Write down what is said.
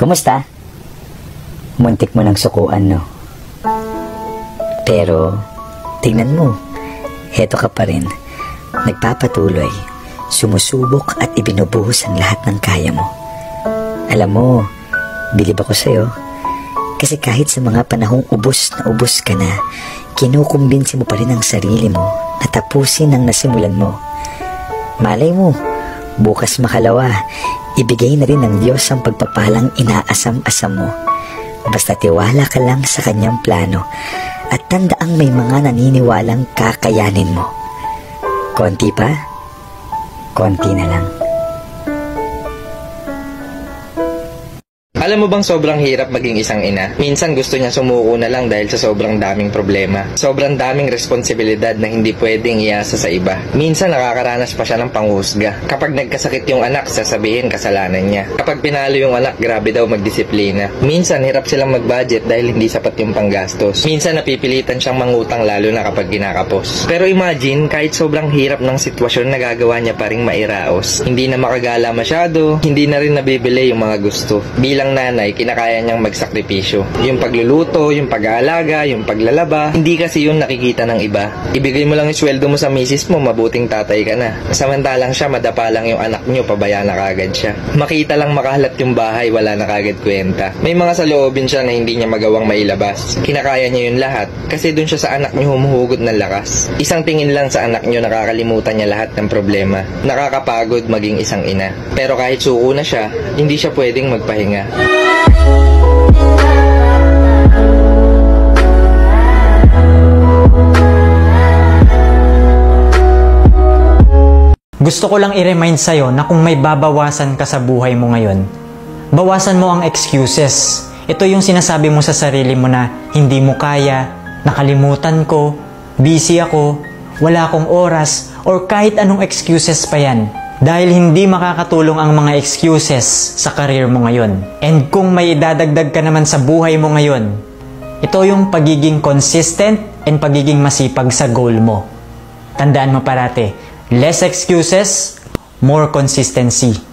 Kumusta? Muntik mo ng sukuan, no? Pero, tingnan mo, heto ka pa rin. Nagpapatuloy, sumusubok at ibinubuhos ang lahat ng kaya mo. Alam mo, bilib ako sa'yo. Kasi kahit sa mga panahong ubos na ubos ka na, kinukumbinsi mo pa rin ang sarili mo na tapusin ang nasimulan mo. Malay mo, bukas makalawa, ibigay na rin ng Diyos ang pagpapalang inaasam-asam mo. Basta tiwala ka lang sa kanyang plano at tandaang may mga naniniwalang kakayanin mo. Konti pa, konti na lang. Alam mo bang sobrang hirap maging isang ina? Minsan gusto niya sumuko na lang dahil sa sobrang daming problema. Sobrang daming responsibilidad na hindi pwedeng iasa sa iba. Minsan nakakaranas pa siya ng panghusga. Kapag nagkasakit yung anak, sasabihin kasalanan niya. Kapag pinalo yung anak, grabe daw magdisiplina. Minsan hirap silang mag-budget dahil hindi sapat yung panggastos. Minsan napipilitan siyang mangutang lalo na kapag kinakapos. Pero imagine, kahit sobrang hirap ng sitwasyon, nagagawa niya pa ring mairaos. Hindi na makagala masyado, hindi na rin nabibili yung mga gusto. Bilang nanay, kinakaya niyang magsakripisyo. Yung pagluluto, yung pag-aalaga, yung paglalaba, hindi kasi yun nakikita ng iba. Ibigay mo lang yung sweldo mo sa misis mo, mabuting tatay ka na. Samantalang siya, madapa lang yung anak niyo, pabaya na kagad siya. Makita lang makahalat yung bahay, wala na kagad kwenta. May mga saloobin siya na hindi niya magawang mailabas. Kinakaya niya yun lahat, kasi dun siya sa anak niyo humuhugot ng lakas. Isang tingin lang sa anak niyo, nakakalimutan niya lahat ng problema. Nakakapagod maging isang ina. Pero kahit suko na siya, hindi siya pwedeng magpahinga. Gusto ko lang i-remind sa'yo na kung may babawasan ka sa buhay mo ngayon, bawasan mo ang excuses. Ito yung sinasabi mo sa sarili mo na hindi mo kaya, nakalimutan ko, busy ako, wala akong oras, or kahit anong excuses pa yan. Dahil hindi makakatulong ang mga excuses sa career mo ngayon. And kung may idadagdag ka naman sa buhay mo ngayon, ito yung pagiging consistent and pagiging masipag sa goal mo. Tandaan mo parati, less excuses, more consistency.